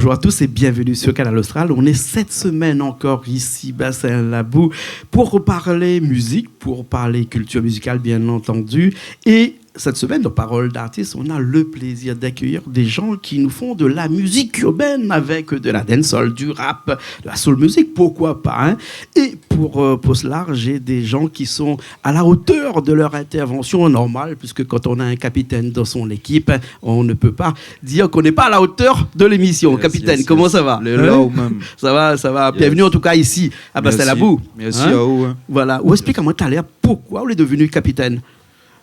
bonjour à tous et bienvenue sur Canal Austral. On est cette semaine encore ici, Bassin Labou, pour parler musique, pour parler culture musicale bien entendu. Et cette semaine, dans Paroles d'artistes, on a le plaisir d'accueillir des gens qui nous font de la musique urbaine avec de la dancehall, du rap, de la soul music, pourquoi pas. Hein. Et pour cela, j'ai des gens qui sont à la hauteur de leur intervention normale, puisque quand on a un capitaine dans son équipe, on ne peut pas dire qu'on n'est pas à la hauteur de l'émission. Yes, capitaine, comment ça va? Même. Ça va, ça va. Yes. Bienvenue en tout cas ici à Bassin Labou. Merci à vous. Hein. Voilà. Ou explique-moi tout à l'heure pourquoi vous êtes devenu capitaine.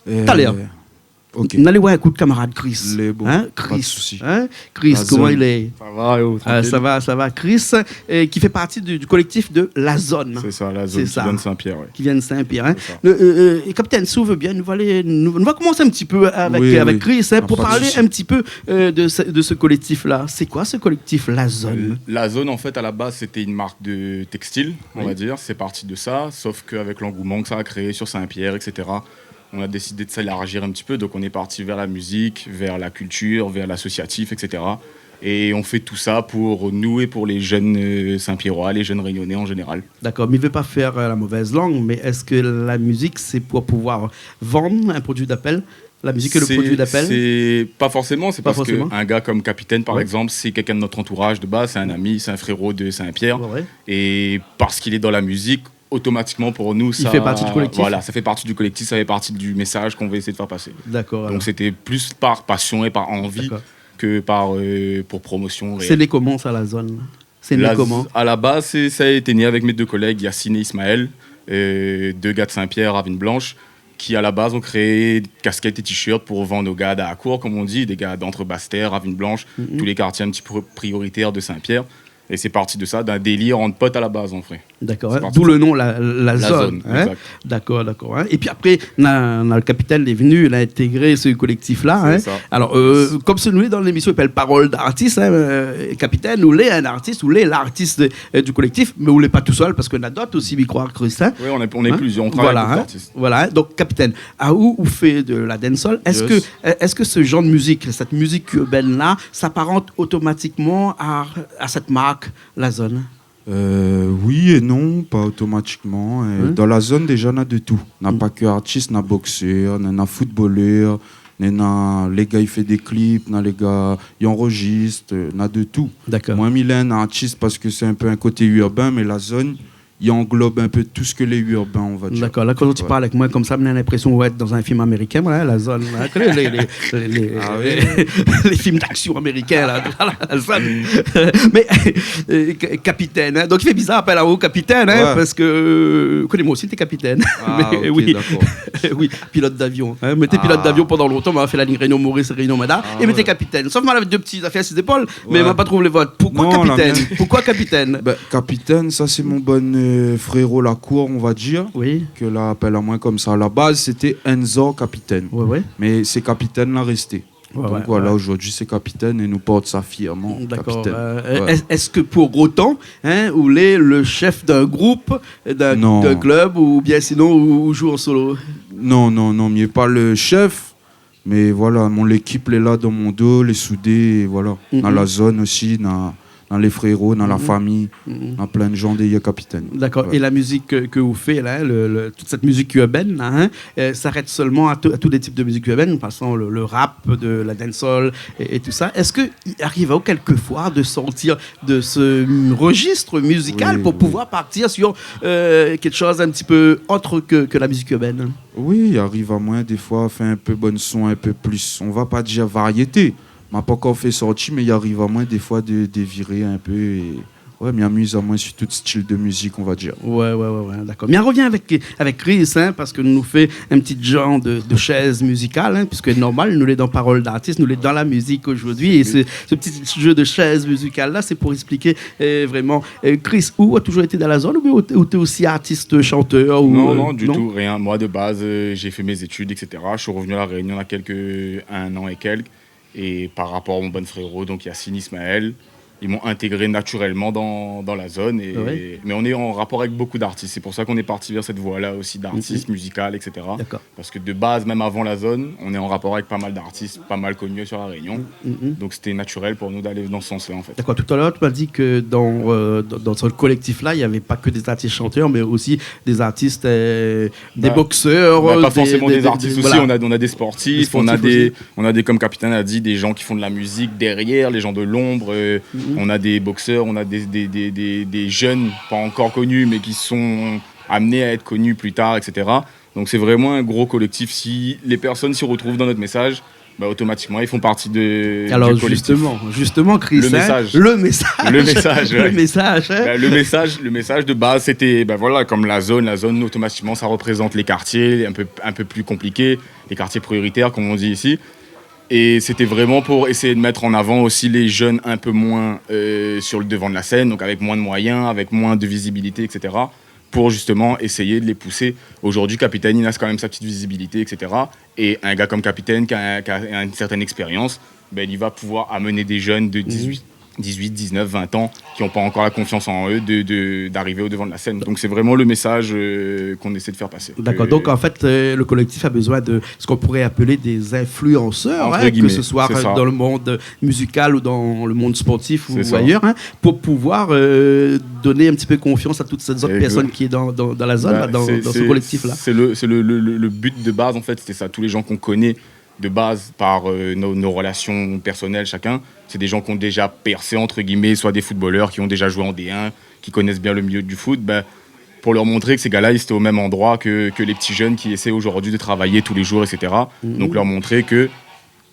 Tout à l'heure. Ok. On allait voir un coup de camarade Chris. Bon, hein, Chris. Pas de souci. Hein? Chris, comment il est? Ça va, ça va. Chris, qui fait partie du collectif de La Zone. C'est ça, La Zone, qui vient de Saint-Pierre. Ouais. Qui vient de Saint-Pierre. Hein? Et capitaine, si vous veut bien, on va commencer un petit peu avec Chris hein, pour parler un petit peu de ce collectif-là. C'est quoi ce collectif La Zone? La Zone, en fait, à la base, c'était une marque de textile, on va dire. C'est parti de ça, sauf qu'avec l'engouement que ça a créé sur Saint-Pierre, etc., on a décidé de s'élargir un petit peu, donc on est parti vers la musique, vers la culture, vers l'associatif, etc. Et on fait tout ça pour nous et pour les jeunes Saint-Pierrois, les jeunes Réunionnais en général. D'accord, mais il ne veut pas faire la mauvaise langue, mais est-ce que la musique, c'est pour pouvoir vendre un produit d'appel? La musique est le produit d'appel? C'est pas forcément, c'est pas parce qu'un gars comme Capitaine, par exemple, c'est quelqu'un de notre entourage de base, c'est un ami, c'est un frérot de Saint-Pierre. Et parce qu'il est dans la musique, automatiquement pour nous, ça... Il fait partie du collectif. Voilà, ça fait partie du collectif, ça fait partie du message qu'on veut essayer de faire passer. D'accord. Donc c'était plus par passion et par envie que pour promotion. C'est né comment ça, La Zone? C'est né comment? À la base, ça a été né avec mes deux collègues, Yacine et Ismaël, deux gars de Saint-Pierre, Ravine Blanche, qui à la base ont créé casquettes et t-shirts pour vendre aux gars d'Acour, comme on dit, des gars d'entre Basse-Terre, Ravine Blanche, tous les quartiers un petit peu prioritaires de Saint-Pierre. Et c'est parti de ça, d'un délire entre potes à la base, en vrai. D'accord, hein. D'où le nom, la zone. Hein. D'accord. Hein. Et puis après, le capitaine est venu, il a intégré ce collectif-là. Hein. Alors, comme ce nous est dans l'émission, il s'appelle Paroles d'artistes, hein, capitaine, ou l'est un artiste, ou l'est l'artiste du collectif, mais ou l'est pas tout seul, parce qu'on a d'autres aussi, m'y croire, Chris. Hein. Oui, on est plusieurs, on travaille avec artistes. Voilà, donc capitaine, à où vous fait de la dancehall, est-ce que ce genre de musique, cette musique urbaine-là, s'apparente automatiquement à cette marque, La Zone? Oui et non, pas automatiquement. Dans La Zone, déjà, on a de tout. On n'a pas que artistes, on a boxeurs, on a footballeurs, on a les gars, ils font des clips, on a les gars, ils enregistrent, on a de tout. D'accord. Moi, il est un artiste parce que c'est un peu un côté urbain, mais La Zone, il englobe un peu tout ce que les urbains, on va dire. D'accord, là, quand tu parles avec moi comme ça, j'ai l'impression d'être dans un film américain, voilà, La Zone. Les films d'action américains, là, La Zone. Mais, capitaine, hein, donc il fait bizarre, appel à vous, capitaine, hein, parce que, connais-moi aussi, t'es capitaine. Mais, oui, d'accord. Oui, pilote d'avion. Hein, mais t'es pilote d'avion pendant longtemps, on m'a fait la ligne Réunion-Maurice et Réunion-Mada, et mais t'es capitaine. Sauf mal avec deux petits affaires à ses épaules, mais on m'a pas trouvé les votes. Pourquoi capitaine? Pourquoi capitaine? Capitaine, ça c'est mon bon frérot Lacour, on va dire, que là appelle à moi comme ça. À la base, c'était Enzo capitaine, mais c'est capitaine là resté. Donc voilà, aujourd'hui c'est capitaine et nous porte ça fièrement. D'accord. Est-ce que pour autant, hein, vous êtes le chef d'un groupe, d'un club, ou bien sinon vous jouez en solo? Non, mais pas le chef. Mais voilà, l'équipe est là dans mon dos, les soudés, voilà. Dans la zone aussi, dans les frérots, dans la famille, dans plein de gens des capitaines. D'accord. Et la musique que vous faites, là, toute cette musique urbaine, là, hein, s'arrête seulement à tous les types de musique urbaine, passant le rap, de la dancehall et tout ça. Est-ce qu'il arrive quelquefois de sortir de ce registre musical pour pouvoir partir sur quelque chose un petit peu autre que la musique urbaine? Oui, il arrive à moi des fois, faire un peu bon son, un peu plus, on va pas dire variété. On m'a pas encore fait sortir, mais il arrive à moi des fois de virer un peu. Et m'amuse à moi sur tout style de musique, on va dire. Ouais, d'accord. Mais on revient avec Chris, hein, parce que nous fait un petit genre de chaise musicale, hein, puisque normal, nous l'est dans Paroles d'artistes, nous l'est dans la musique aujourd'hui. Et ce petit jeu de chaise musicale-là, c'est pour expliquer vraiment. Chris, où a toujours été dans la zone, ou tu es aussi artiste, chanteur Non, du tout, rien. Moi, de base, j'ai fait mes études, etc. Je suis revenu à La Réunion il y a un an et quelques. Et par rapport à mon bon frérot, donc Yacine Ismaël, ils m'ont intégré naturellement dans la zone. Mais on est en rapport avec beaucoup d'artistes. C'est pour ça qu'on est parti vers cette voie-là aussi d'artistes, musicales, etc. D'accord. Parce que de base, même avant la zone, on est en rapport avec pas mal d'artistes, pas mal connus sur La Réunion. Donc c'était naturel pour nous d'aller dans ce sens-là, en fait. D'accord. Tout à l'heure, tu m'as dit que dans ce collectif-là, il n'y avait pas que des artistes chanteurs, mais aussi des artistes, des boxeurs. Pas forcément des artistes aussi. Voilà. On a des sportifs, on a des, comme Capitaine a dit, des gens qui font de la musique derrière, les gens de l'ombre. On a des boxeurs, on a des jeunes, pas encore connus, mais qui sont amenés à être connus plus tard, etc. Donc c'est vraiment un gros collectif. Si les personnes s'y retrouvent dans notre message, automatiquement, ils font partie du collectif. Justement, Chris, le message. Le message de base, c'était, comme la zone, automatiquement, ça représente les quartiers un peu plus compliqués, les quartiers prioritaires, comme on dit ici. Et c'était vraiment pour essayer de mettre en avant aussi les jeunes un peu moins sur le devant de la scène, donc avec moins de moyens, avec moins de visibilité, etc. Pour justement essayer de les pousser. Aujourd'hui, Capitaine, il a quand même sa petite visibilité, etc. Et un gars comme Capitaine qui a une certaine expérience, il va pouvoir amener des jeunes de 18, 19, 20 ans qui n'ont pas encore la confiance en eux d'arriver au devant de la scène. Donc c'est vraiment le message qu'on essaie de faire passer. D'accord, donc en fait le collectif a besoin de ce qu'on pourrait appeler des influenceurs, que ce soit dans le monde musical ou dans le monde sportif ou ailleurs, pour pouvoir donner un petit peu confiance à toutes ces autres personnes qui sont dans la zone, dans ce collectif-là. C'est le but de base, en fait, c'était ça. Tous les gens qu'on connaît de base par nos relations personnelles chacun, c'est des gens qui ont déjà percé entre guillemets, soit des footballeurs qui ont déjà joué en D1, qui connaissent bien le milieu du foot, pour leur montrer que ces gars-là ils étaient au même endroit que les petits jeunes qui essaient aujourd'hui de travailler tous les jours, etc. Donc leur montrer que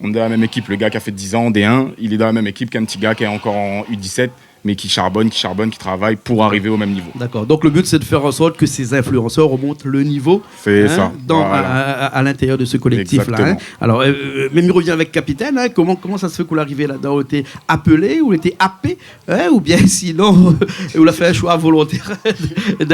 on est dans la même équipe. Le gars qui a fait 10 ans en D1, il est dans la même équipe qu'un petit gars qui est encore en U17, mais qui charbonne, qui travaille pour arriver au même niveau. D'accord. Donc le but, c'est de faire en sorte que ces influenceurs remontent le niveau ça. À l'intérieur de ce collectif-là. Alors, même il revient avec Capitaine. Comment ça se fait qu'on est arrivé là-dedans? On était appelé ou était happé, ou bien sinon, on a fait un choix volontaire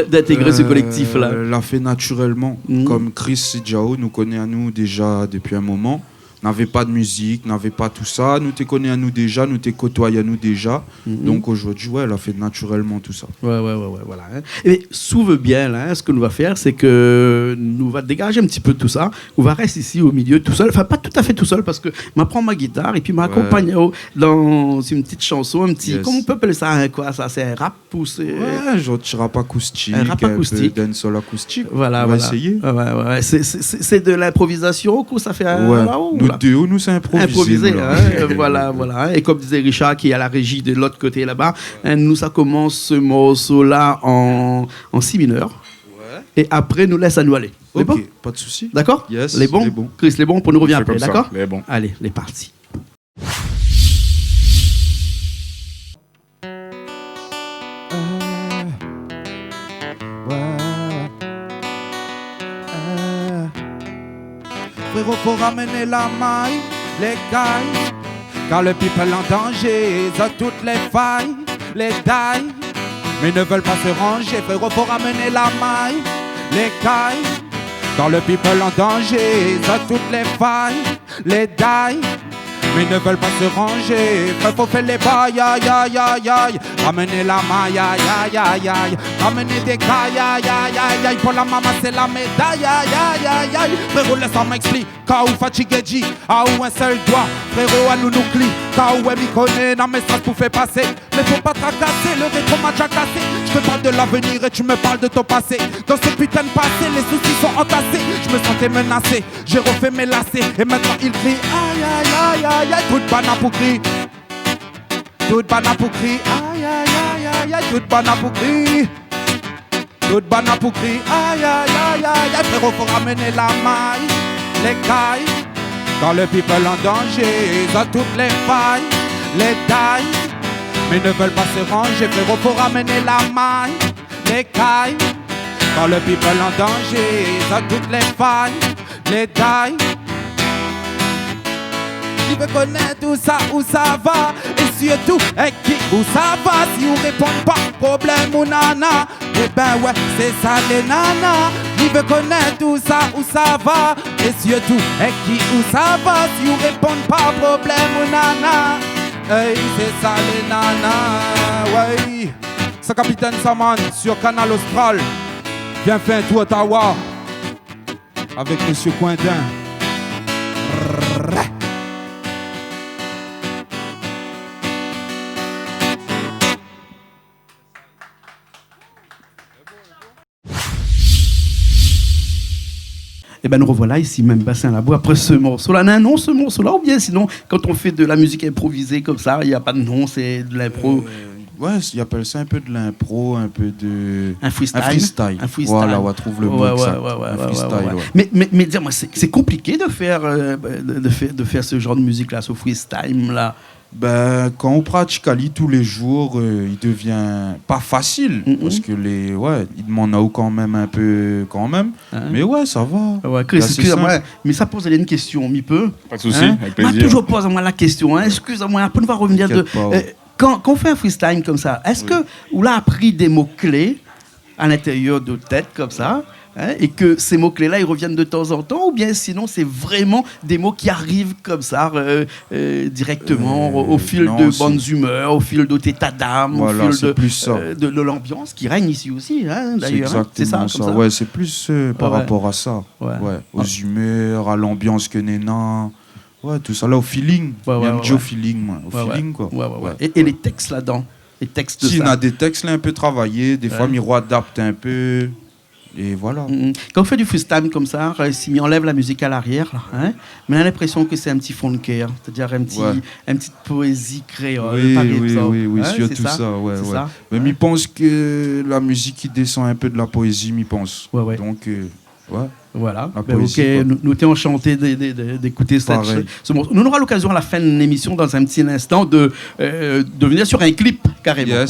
d'intégrer ce collectif-là? L'a fait naturellement. Comme Chris Sidjao nous connaît à nous déjà depuis un moment. N'avait pas de musique, n'avait pas tout ça. Nous te connais à nous déjà, nous te côtoyons à nous déjà. Donc aujourd'hui, elle a fait naturellement tout ça. Ouais, voilà. Et souve bien, là, ce que nous va faire, c'est que nous va dégager un petit peu de tout ça. On va rester ici au milieu tout seul. Enfin, pas tout à fait tout seul, parce que je prends ma guitare et puis m'accompagne dans une petite chanson, un petit... Comment on peut appeler ça, quoi? Ça, c'est un rap ou c'est... Ouais, genre rap acoustique, un peu dancehall acoustique. Voilà, on va essayer. Ouais. C'est de l'improvisation, quoi, ça fait Nous, c'est improvisé. Voilà. Et comme disait Richard, qui est à la régie de l'autre côté là-bas, nous, ça commence ce morceau-là en si mineur. Ouais. Et après, nous laisse à nous aller. Ok, bon, pas de souci. D'accord? Yes, les bons. Chris, les bons, pour nous revenir après, d'accord? Les bons. Allez, les partis. Frérot, faut ramener la maille, les cailles, car le people en danger, ils ont toutes les failles, les dailles, mais ne veulent pas se ranger. Frérot, faut ramener la maille, les cailles, car le people en danger, ils ont toutes les failles, les dailles, mais ne veulent pas se ranger. Faut faire les bails, aïe, aïe, aïe, aïe. Ramener la maille, aïe, aïe, aïe, aïe. Ramener des cailles, aïe, aïe, aïe, aïe. Pour la maman, c'est la médaille, aïe, aïe, aïe, aïe. Frérot, laisse-moi m'expliquer. Car où fatigué, dit, où un seul doigt. Frérot, à nous clie. Car où elle m'y connaît, non, mais ça pour faire passer. Mais faut pas tracasser, le rétro m'a déjà cassé. Je te parle de l'avenir et tu me parles de ton passé. Dans ce putain de passé, les soucis sont entassés. Je me sentais menacé, j'ai refait mes lacets. Et maintenant il crie, aïe, aïe, aïe, aïe, aïe. Toute banane pour cri, toute banane pour cri, aïe, aïe, aïe, aïe, aïe. Toute banane pour cri, toute banane pour cri, aïe, aïe, aïe, aïe, aïe. Frérot, faut ramener la maille, les cailles. Quand le people en danger, ils ont toutes les failles, les tailles, mais ne veulent pas se ranger. Frérot, faut ramener la maille, les cailles. Quand le people en danger, ils ont toutes les failles, les tailles. Qui veut connaître où ça va, et surtout, et qui, où ça va. Si on répond pas, problème ou nana, eh ben ouais, c'est ça les nanas. Qui veut connaître où ça va, et surtout, et qui, où ça va. Si on répond pas, problème ou nana, Hey, c'est ça les nanas, ouais. C'est Capitaine Saman sur Canal Austral. Viens faire un tour Ottawa avec Monsieur Cointin. Et ben nous revoilà ici, même Bassin Labo, après ce morceau-là. Non, ce morceau-là, ou bien sinon, quand on fait de la musique improvisée comme ça, il n'y a pas de nom, c'est de l'impro. Ouais, ils appellent ça un peu de l'impro, un peu de... Un freestyle. Un freestyle. Voilà, on trouve le mot exact. Un freestyle, ouais. Mais dis-moi, c'est compliqué de faire, de faire ce genre de musique-là, ce freestyle-là. Ben, quand on pratique Ali tous les jours, il devient pas facile, parce que il demande quand même un peu, quand même. Mais ouais, ça va. Ouais, Chris, excuse-moi, mais ça pose une question, mi peu. Pas de souci, avec plaisir. Moi, toujours pose-moi la question, excuse-moi, après on va revenir de... Quand on fait un freestyle comme ça, est-ce que vous avez appris des mots-clés à l'intérieur de tête comme ça, et que ces mots-clés-là, ils reviennent de temps en temps, ou bien sinon, c'est vraiment des mots qui arrivent comme ça, directement, au fil de bonnes humeurs, au fil de état d'âme, voilà, au fil de l'ambiance qui règne ici aussi, d'ailleurs. C'est ça, ça. Ouais, c'est plus par rapport à ça, aux humeurs, à l'ambiance que Néna... Ouais, tout ça là, au feeling. Au feeling, quoi. Et les textes là-dedans, les textes de ça. Si, on a des textes là un peu travaillés, des fois, on adapte un peu... Et voilà. Quand on fait du freestyle comme ça, si on enlève la musique à l'arrière, là, mais on a l'impression que c'est un petit fond de cœur, c'est-à-dire une petite poésie créole. Oui, surtout ça. Ouais. Mais je pense que la musique qui descend un peu de la poésie, je pense. Donc, voilà. Nous t'es enchantés d'écouter ce morceau. Nous aurons l'occasion à la fin de l'émission, dans un petit instant, de venir sur un clip carrément,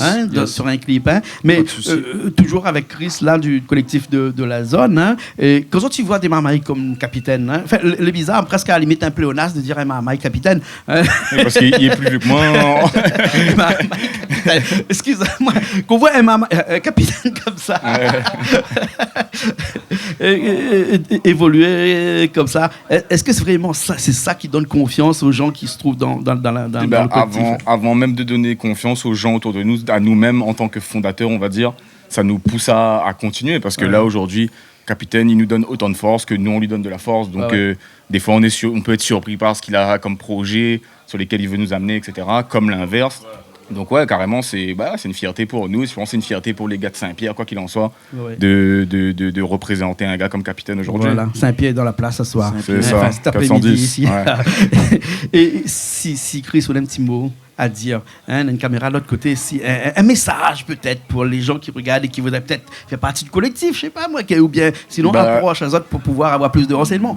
sur un clip. Mais toujours avec Chris là du collectif de la zone. Et quand tu vois des marmailles comme capitaine, le bizarre, presque à la limite un pléonasme de dire un marmaille capitaine. Parce qu'il est plus vieux que moi. Excuse-moi, qu'on voit un capitaine comme ça. Évoluer comme ça. Est-ce que c'est vraiment ça, c'est ça qui donne confiance aux gens qui se trouvent dans le collectif? Avant même de donner confiance aux gens autour de nous, à nous-mêmes en tant que fondateurs, on va dire, ça nous pousse à continuer parce que là aujourd'hui, Capitaine, il nous donne autant de force que nous on lui donne de la force. Donc des fois on peut être surpris par ce qu'il a comme projet sur lesquels il veut nous amener, etc. Comme l'inverse. Donc carrément, c'est une fierté pour nous. Je pense que c'est une fierté pour les gars de Saint-Pierre, quoi qu'il en soit, de représenter un gars comme capitaine aujourd'hui. Voilà, Saint-Pierre est dans la place ce soir. C'est ça, cet après-midi ici. Et si Chris, on a un petit mot à dire, une caméra de l'autre côté, un message peut-être pour les gens qui regardent et qui voudraient peut-être faire partie du collectif, je sais pas moi, ou bien sinon approche à autres pour pouvoir avoir plus de renseignements.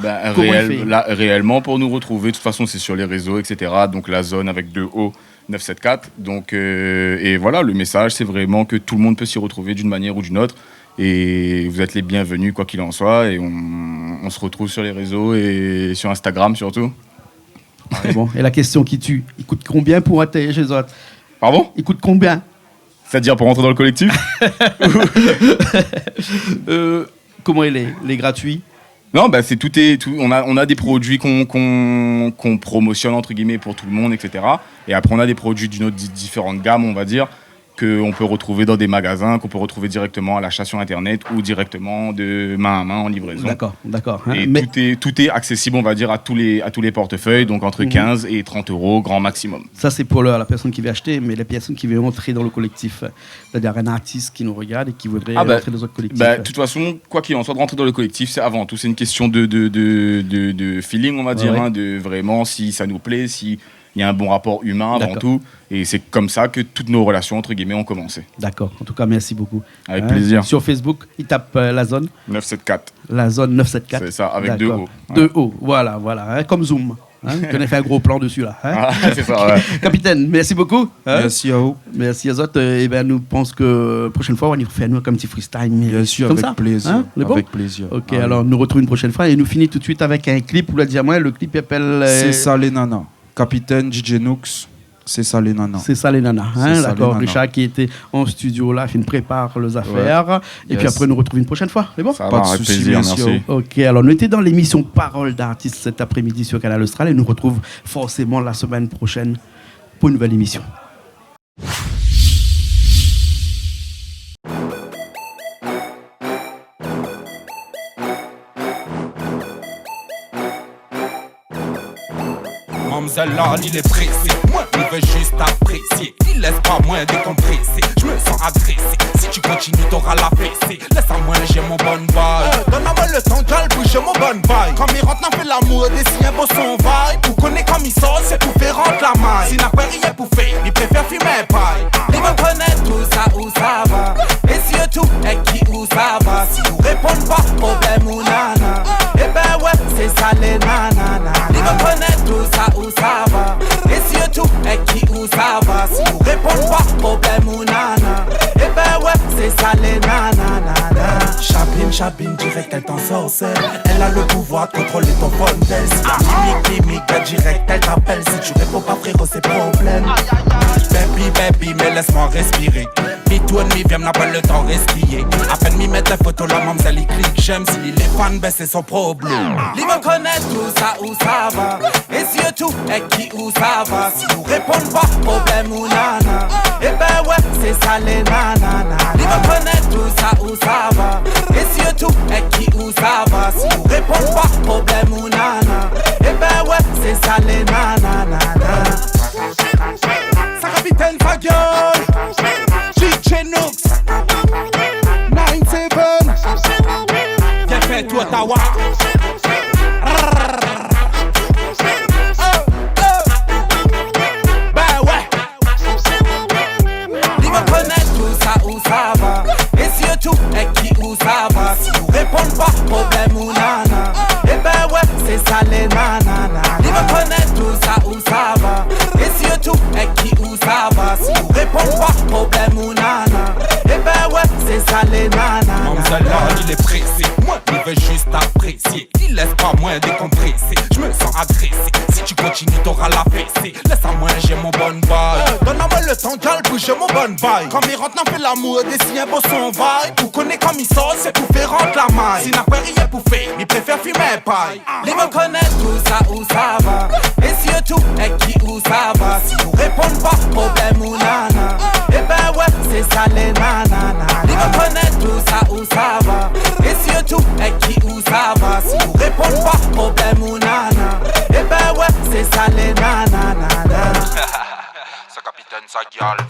Réellement, pour nous retrouver, de toute façon, c'est sur les réseaux, etc. Donc la zone avec 2 O. 974. Donc, et voilà, le message, c'est vraiment que tout le monde peut s'y retrouver d'une manière ou d'une autre. Et vous êtes les bienvenus, quoi qu'il en soit. Et on se retrouve sur les réseaux et sur Instagram surtout. Bon, et la question qui tue, il coûte combien pour atterrir chez les autres? Pardon? Il coûte combien? C'est-à-dire pour rentrer dans le collectif? Comment il est gratuit? Non, c'est tout. On a des produits qu'on promotionne entre guillemets pour tout le monde, etc. Et après, on a des produits d'une autre différente gamme, on va dire, qu'on peut retrouver dans des magasins, qu'on peut retrouver directement à l'achat sur Internet ou directement de main à main en livraison. D'accord. Et tout est accessible, on va dire, à tous les portefeuilles, donc entre 15 et 30 euros, grand maximum. Ça, c'est pour la personne qui veut acheter, mais la personne qui veut entrer dans le collectif, c'est-à-dire un artiste qui nous regarde et qui voudrait entrer dans notre collectif. De toute façon, quoi qu'il en soit, de rentrer dans le collectif, c'est avant tout, c'est une question de feeling, on va dire, de vraiment si ça nous plaît, si... Il y a un bon rapport humain avant tout. Et c'est comme ça que toutes nos relations, entre guillemets, ont commencé. D'accord. En tout cas, merci beaucoup. Avec plaisir. Sur Facebook, il tape la zone 974. La zone 974. C'est ça, avec 2 O. 2 O, voilà. Comme Zoom. On a fait un gros plan dessus, là. C'est ça, Capitaine, merci beaucoup. Merci à vous. Merci à vous. Nous pensons que la prochaine fois, on va nous faire un petit freestyle. Bien sûr, avec plaisir. Avec plaisir. Ok, alors nous retrouvons une prochaine fois et nous finissons tout de suite avec un clip où le clip s'appelle... C'est ça les nanas. Capitaine DJ Nooks, c'est ça les nanas. C'est ça les nanas. D'accord, Richard qui était en studio là, il prépare les affaires. Et puis après, nous retrouvons une prochaine fois. C'est bon? Ça va, avec plaisir, merci. Ok, alors nous étions dans l'émission Parole d'artistes cet après-midi sur Canal Austral et nous retrouvons forcément la semaine prochaine pour une nouvelle émission. Mamzella, il est pressé, moi il veut juste apprécier. Il laisse pas moins décompresser, je me sens agressé. Si tu continues t'auras la fessée. Laisse à moi j'ai mon bon vibe. Donne-moi le temps qu'elle bouge mon bon vibe. Quand il rentre n'a fait l'amour, des siens beau son vibe. Pour connaître comme il sort, c'est pour faire rentrer la maille. Si n'a pas rien pour faire, il préfère fumer paille. Il veut connaître tout ça, où ça va. Et surtout, et qui où ça va. Si vous répondez pas, problème ou nana. Eh ben ouais, c'est ça les nanana. Il veut connaître tout ça, où ça va. Et surtout, et qui où ça va. Si vous répondez pas, problème ou nana. Eh ben ouais, c'est ça les nanana. Chabine, direct elle t'en sorcelle. Elle a le pouvoir de contrôler ton phone d'elle. Si mimique, direct elle t'appelle. Si tu réponds pas frérot c'est problème. Baby, mais laisse-moi respirer. Mi tourne, mi viens, n'a pas le temps resquiller. À peine mi mettre les photos, la mamzelle il clique. J'aime si les fans, ben c'est son problème. Il veut connaître tout ça, où ça va. Et surtout, et qui où ça va. Si vous répondez pas, problème ou nana. Eh ben ouais, c'est ça les nanana. Il veut connaître tout ça, où ça va. Et surtout, et qui où ça va. Si vous répondez pas, problème ou nana. Eh ben ouais, c'est ça les nanana. Sa capitaine sa gueule. DJ Nooks 9-7. Viens faire tout Ottawa. Ben ouais. Il veut connaître tout ça, où ça va. Et surtout, et qui où ça va. Si vous répondez pas, problème ou nana. Eh ben ouais, c'est ça les nanana. Il veut connaître tout ça, où ça va. Et surtout, et qui où ça va. Si vous répondez pas, problème ou nana. Eh ben ouais, c'est ça les nanana. Mamzella, il est pressé, moi il veut juste apprécier. Il laisse pas moins décompresser, je me sens agressé. Si tu continues t'auras la fessée. Laisse à moi j'ai mon bon vibe. Donne-moi le temps qu'elle bouge mon bon vibe. Quand il rentre n'a fait l'amour, des siens beau son vibe. Pour connaître comme il sort, c'est pour faire rentrer la maille. Si n'a pas rien pour faire, il préfère fumer paille. Il veut connaître tout ça, où ça va. Et surtout, et qui où ça va. Si vous répondez pas, problème ou nana. Eh ben ouais, c'est ça les nanana. Il veut connaître tout ça, où ça va. Et surtout, et qui où ça va. Si vous répondez pas, problème ou nana. Eh ben ouais, c'est ça les nanana. Sa capitaine, sa gueule.